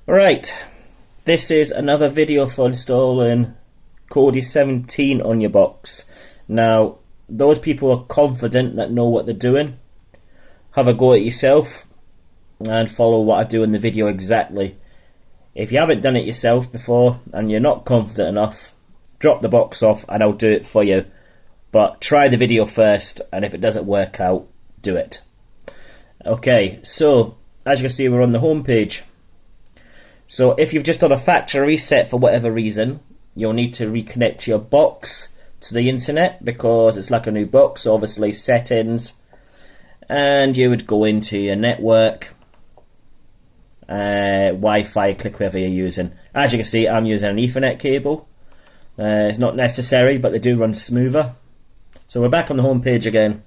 Right, this is another video for installing kodi 17 on your box. Now, those people who are confident that know what they're doing, have a go at yourself and follow what I do in the video exactly. If you haven't done it yourself before and you're not confident enough, drop the box off and I'll do it for you. But try the video first, and if it doesn't work out, do it. Okay, so as you can see, we're on the home page. So if you've just done a factory reset for whatever reason, you'll need to reconnect your box to the internet because it's like a new box. Obviously settings, and you would go into your network, Wi-Fi, click whatever you're using. As you can see, I'm using an Ethernet cable. It's not necessary, but they do run smoother. So we're back on the home page again.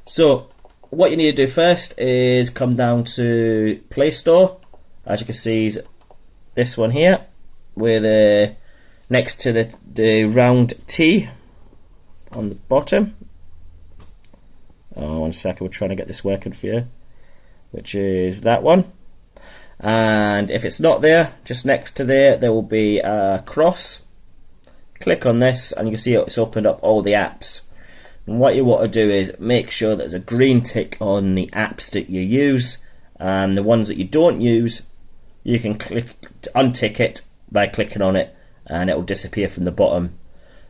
So what you need to do first is come down to Play Store. As you can see, is this one here, with next to the round T on the bottom. Oh, 1 second, we're trying to get this working for you, which is that one. And if it's not there, just next to there will be a cross. Click on this and you can see it's opened up all the apps. And what you want to do is make sure there's a green tick on the apps that you use, and the ones that you don't use, you can click to untick it by clicking on it and it will disappear from the bottom.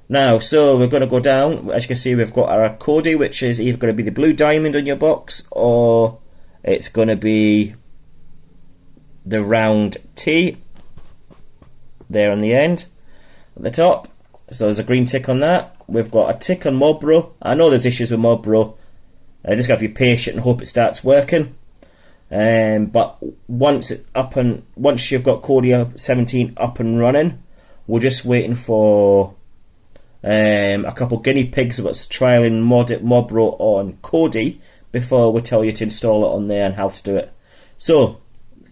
Now, so we're going to go down. As you can see, we've got our kodi, which is either going to be the blue diamond on your box or it's going to be the round T there on the end at the top. So there's a green tick on that. We've got a tick on Mobro. I know there's issues with Mobro. I just got to be patient and hope it starts working. But once you've got kodi 17 up and running, we're just waiting for a couple guinea pigs that's trialing Mobro on kodi before we tell you to install it on there and how to do it. So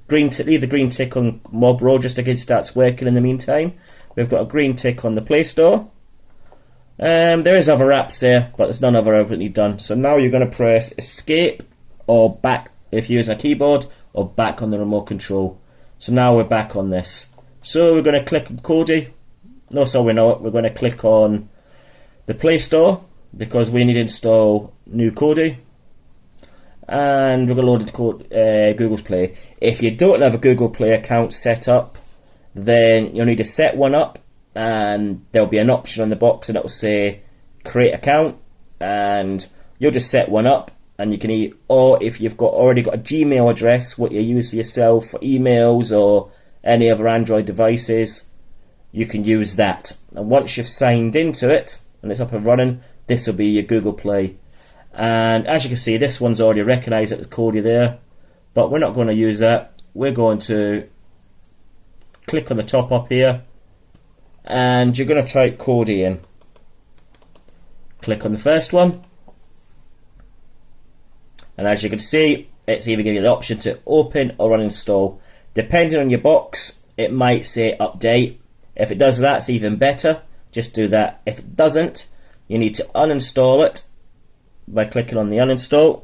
leave the green tick on Mobro just in case it starts working in the meantime. We've got a green tick on the Play Store. There is other apps there, but there's none other openly done. So now you're going to press escape or back if you use a keyboard, or back on the remote control. So now we're back on this. So we're going to click on kodi. No, so we're not. We're going to click on the Play Store because we need to install new kodi. And we're going to load it to Google's Play. If you don't have a Google Play account set up, then you'll need to set one up, and there'll be an option on the box and it'll say create account, and you'll just set one up. And you can or if you've already got a Gmail address, what you use for yourself for emails or any other Android devices, you can use that. And once you've signed into it and it's up and running, this will be your Google Play. And as you can see, this one's already recognised that there's kodi there, but we're not going to use that. We're going to click on the top up here, and you're going to type kodi in. Click on the first one. And as you can see, it's either giving you the option to open or uninstall. Depending on your box, it might say update. If it does that, it's even better. Just do that. If it doesn't, you need to uninstall it by clicking on the uninstall.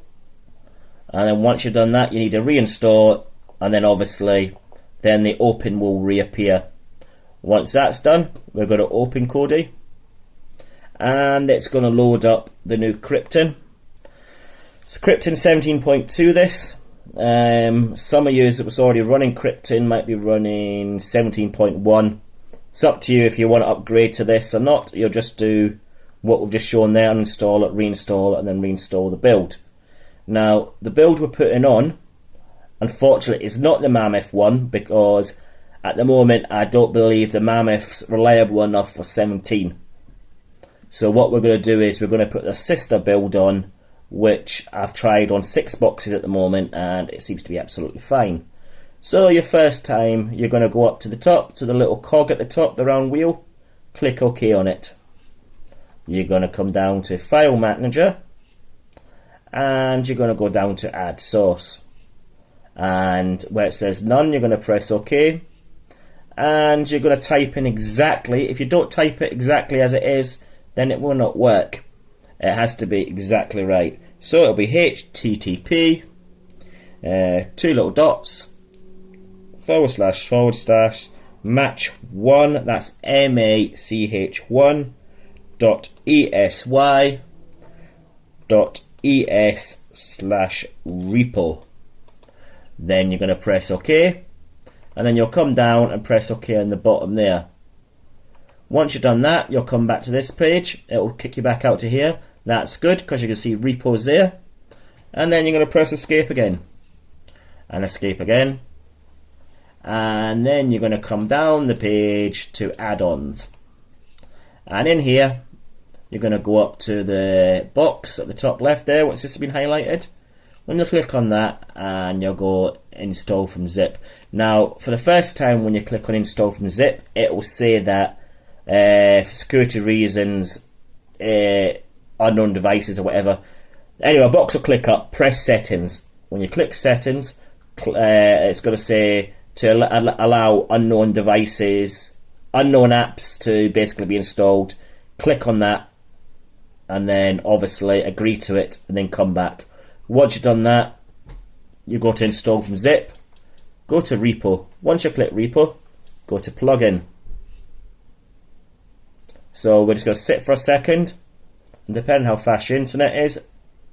And then once you've done that, you need to reinstall it. And then obviously, then the open will reappear. Once that's done, we're going to open kodi. And it's going to load up the new Krypton. It's Krypton 17.2 this. Some of you that was already running Krypton might be running 17.1. It's up to you if you want to upgrade to this or not. You'll just do what we've just shown there, uninstall it, reinstall it, and then reinstall the build. Now, the build we're putting on, unfortunately, is not the Mammoth one, because at the moment I don't believe the Mammoth's reliable enough for 17. So what we're going to do is we're going to put the sister build on, which I've tried on 6 boxes at the moment and it seems to be absolutely fine. So your first time, you're going to go up to the top, to the little cog at the top, the round wheel, click OK on it. You're going to come down to File Manager and you're going to go down to Add Source. And where it says none, you're going to press OK. And you're going to type in exactly, if you don't type it exactly as it is, then it will not work. It has to be exactly right. So it'll be HTTP, 2 little dots, / match1, that's mach1.esy.es/repo. Then you're going to press OK, and then you'll come down and press OK on the bottom there. Once you've done that, you'll come back to this page. It will kick you back out to here. That's good because you can see repos there. And then you're going to press escape again, and escape again, and then you're going to come down the page to add-ons, and in here you're going to go up to the box at the top left there, what's just been highlighted. When you click on that, and you'll go install from zip. Now for the first time when you click on install from zip, it will say that for security reasons, unknown devices or whatever. Anyway, a box will click up, press settings. When you click settings, it's going to say to allow unknown devices, unknown apps to basically be installed. Click on that, and then obviously agree to it, and then come back. Once you've done that, you go to install from zip, go to repo. Once you click repo, go to plugin. So we're just going to sit for a second, and depending how fast your internet is,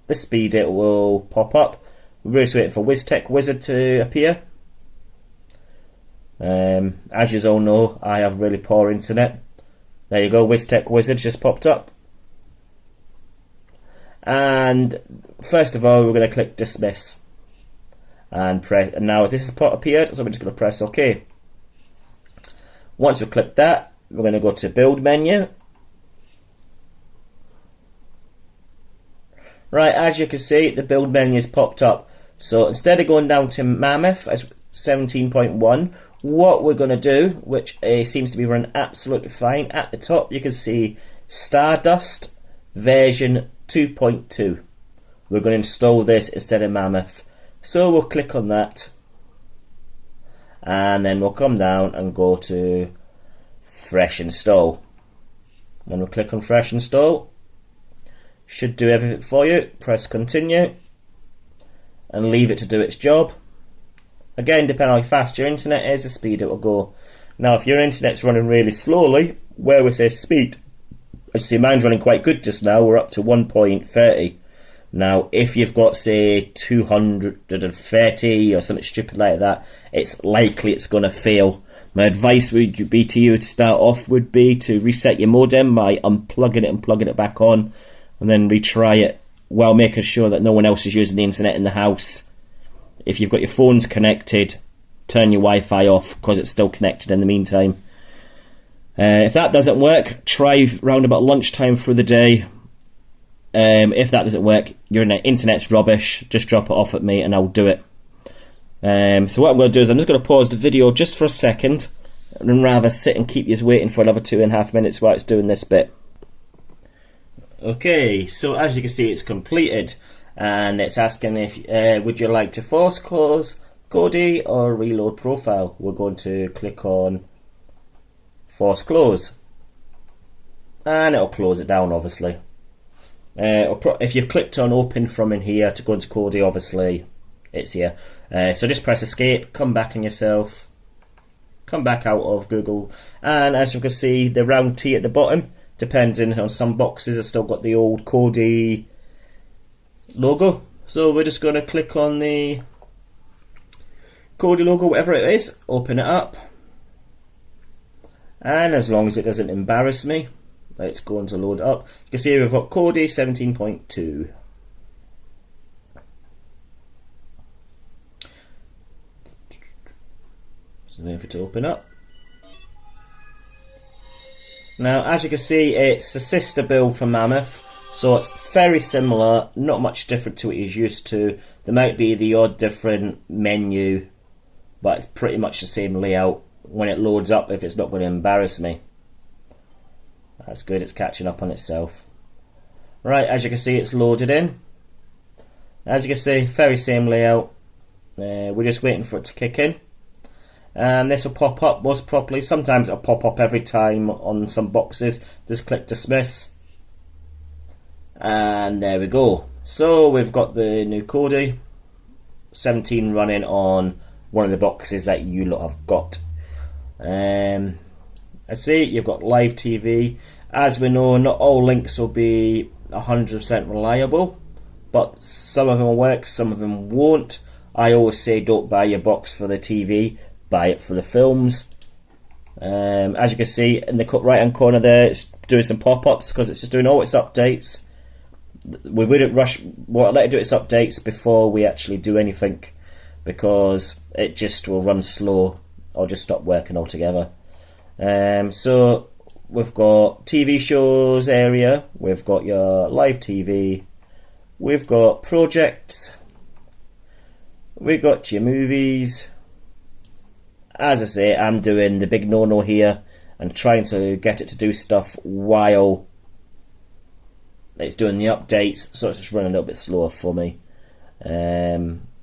the speed it will pop up. We're just waiting for WizTech Wizard to appear. As you all know, I have really poor internet. There you go, WizTech Wizard just popped up. And first of all, we're going to click dismiss, and press. And now this has appeared, so we're just going to press OK. Once we've clicked that, we're going to go to build menu. Right, as you can see, the build menu has popped up. So instead of going down to Mammoth as 17.1, what we're going to do, which seems to be running absolutely fine, at the top you can see Stardust version 2.2. We're going to install this instead of Mammoth. So we'll click on that, and then we'll come down and go to Fresh Install. When we click on Fresh Install, should do everything for you. Press continue and leave it to do its job. Again, depending on how fast your internet is, the speed it will go. Now if your internet's running really slowly, where we say speed, as you see mine's running quite good just now, we're up to 1.30. Now if you've got say 230 or something stupid like that, it's likely it's going to fail. My advice would be to you to start off would be to reset your modem by unplugging it and plugging it back on, and then retry it while making sure that no one else is using the internet in the house. If you've got your phones connected, turn your Wi-Fi off because it's still connected in the meantime. If that doesn't work, try round about lunchtime through the day. If that doesn't work, your internet's rubbish, just drop it off at me and I'll do it. So what I'm going to do is I'm just going to pause the video just for a second, and rather sit and keep you waiting for another 2.5 minutes while it's doing this bit. Okay, so as you can see, it's completed, and it's asking if would you like to force close kodi or reload profile. We're going to click on force close, and it'll close it down obviously. If you've clicked on open from in here to go into kodi, obviously it's here. So just press escape, come back on yourself, come back out of Google, and as you can see the round T at the bottom, depending on some boxes have still got the old kodi logo. So we're just going to click on the kodi logo, whatever it is, open it up, and as long as it doesn't embarrass me, it's going to load up. You can see we've got kodi 17.2. So wait for it to open up. Now as you can see, it's a sister build for Mammoth, so it's very similar, not much different to what you're used to. There might be the odd different menu, but it's pretty much the same layout when it loads up, if it's not going to embarrass me. That's good, it's catching up on itself. Right, as you can see, it's loaded in. As you can see, very same layout. We're just waiting for it to kick in. And this will pop up most properly. Sometimes it'll pop up every time on some boxes. Just click dismiss, and there we go. So we've got the new kodi 17 running on one of the boxes that you lot have got. I see you've got live TV. As we know, not all links will be 100% reliable, but some of them will work, some of them won't. I always say don't buy your box for the TV, buy it for the films. As you can see in the right hand corner there, it's doing some pop-ups because it's just doing all its updates. We wouldn't rush, well, let it do its updates before we actually do anything, because it just will run slow or just stop working altogether. So we've got TV shows area, we've got your live TV, we've got projects, we've got your movies. As I say, I'm doing the big no-no here and trying to get it to do stuff while it's doing the updates, so it's just running a little bit slower for me.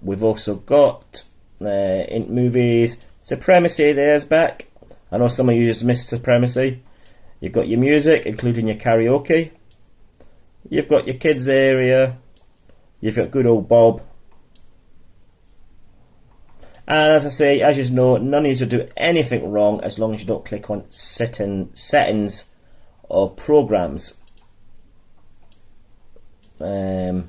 We've also got in movies, Supremacy there's back. I know some of you just missed Supremacy. You've got your music, including your karaoke. You've got your kids area. You've got good old Bob. And as I say, as you know, none of these will do anything wrong as long as you don't click on settings or programs. But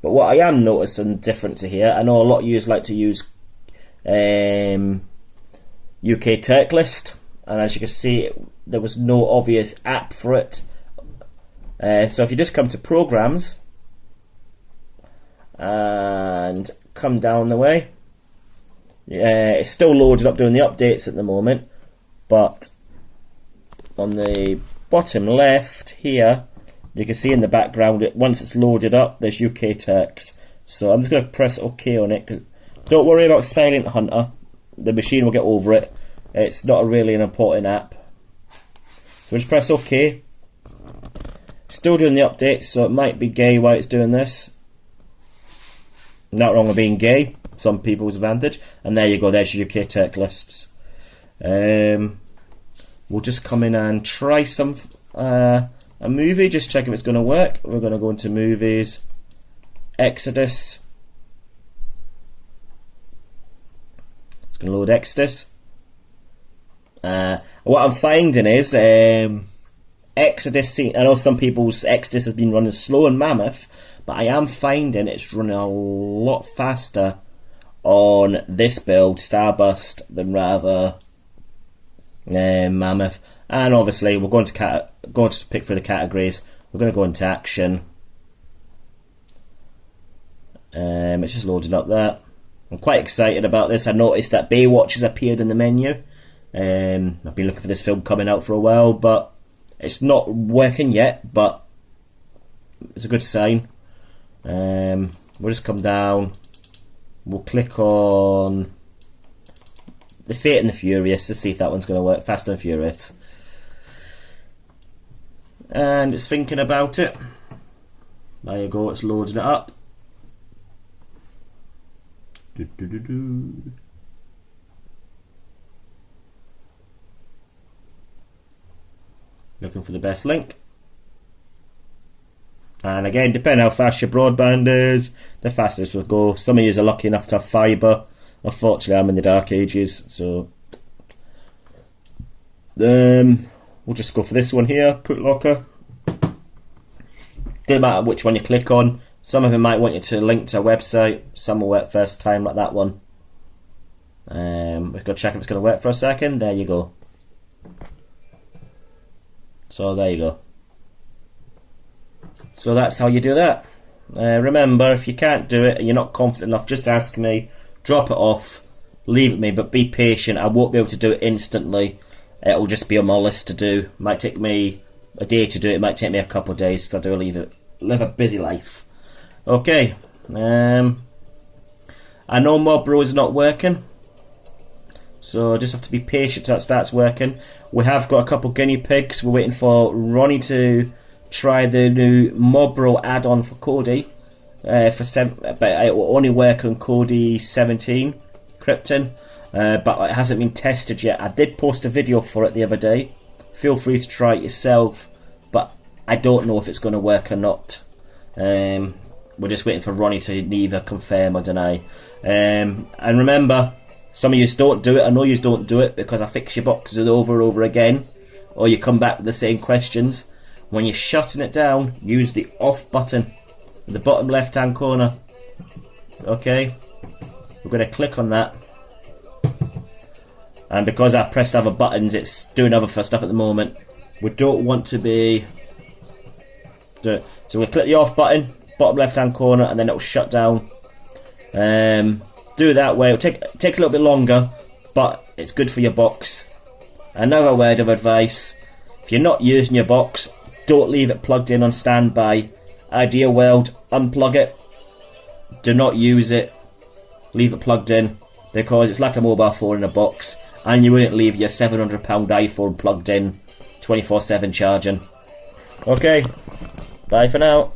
what I am noticing different to here, I know a lot of you like to use UK Turk list, and as you can see, there was no obvious app for it. So if you just come to programs and come down the way, it's still loaded up doing the updates at the moment, but on the bottom left here you can see in the background, once it's loaded up, there's UK Turks. So I'm just going to press OK on it, because don't worry about Silent Hunter, the machine will get over it. It's not really an important app. So just press OK. Still doing the updates, so it might be gay while it's doing this. Not wrong with being gay, some people's advantage. And there you go, there's your UK Turk lists. We'll just come in and try some a movie, just check if it's going to work. We're going to go into movies, Exodus. It's going to load Exodus. What I'm finding is Exodus, I know some people's Exodus has been running slow in Mammoth, but I am finding it's running a lot faster on this build, Starburst, than rather Mammoth. And obviously we're going to pick through the categories. We're going to go into action. It's just loading up there. I'm quite excited about this. I noticed that Baywatch has appeared in the menu. I've been looking for this film coming out for a while, but it's not working yet, but it's a good sign. We'll just come down. We'll click on The Fate and the Furious to see if that one's going to work. Fast and Furious. And it's thinking about it. There you go, it's loading it up. Looking for the best link. And again, depending how fast your broadband is, the fastest will go. Some of you are lucky enough to have fibre. Unfortunately, I'm in the dark ages, so we'll just go for this one here, Put Locker. Doesn't matter which one you click on. Some of them might want you to link to a website. Some will work first time, like that one. We've got to check if it's going to work for a second. There you go. So there you go. So that's how you do that. Remember, if you can't do it and you're not confident enough, just ask me, drop it off, leave it with me, but be patient. I won't be able to do it instantly. It'll just be on my list to do. It might take me a day to do it. It might take me a couple of days, because I do live a busy life. Okay. I know Mobro is not working, so I just have to be patient till it starts working. We have got a couple guinea pigs. We're waiting for Ronnie to try the new Mobro add-on for Kodi. But it will only work on Kodi 17 Krypton. But it hasn't been tested yet. I did post a video for it the other day. Feel free to try it yourself, but I don't know if it's going to work or not. we're just waiting for Ronnie to neither confirm or deny. And remember, some of you don't do it. I know you don't do it because I fix your boxes over and over again, or you come back with the same questions. When you're shutting it down, use the off button in the bottom left hand corner. Okay, we're going to click on that, and because I've pressed other buttons, it's doing other stuff at the moment. We don't want to be so we'll click the off button, bottom left hand corner, and then it'll shut down. Do it that way. It takes a little bit longer, but it's good for your box. Another word of advice: if you're not using your box, don't leave it plugged in on standby. Idea world, unplug it. Do not use it. Leave it plugged in, because it's like a mobile phone in a box, and you wouldn't leave your £700 iPhone plugged in 24/7 charging. Okay, bye for now.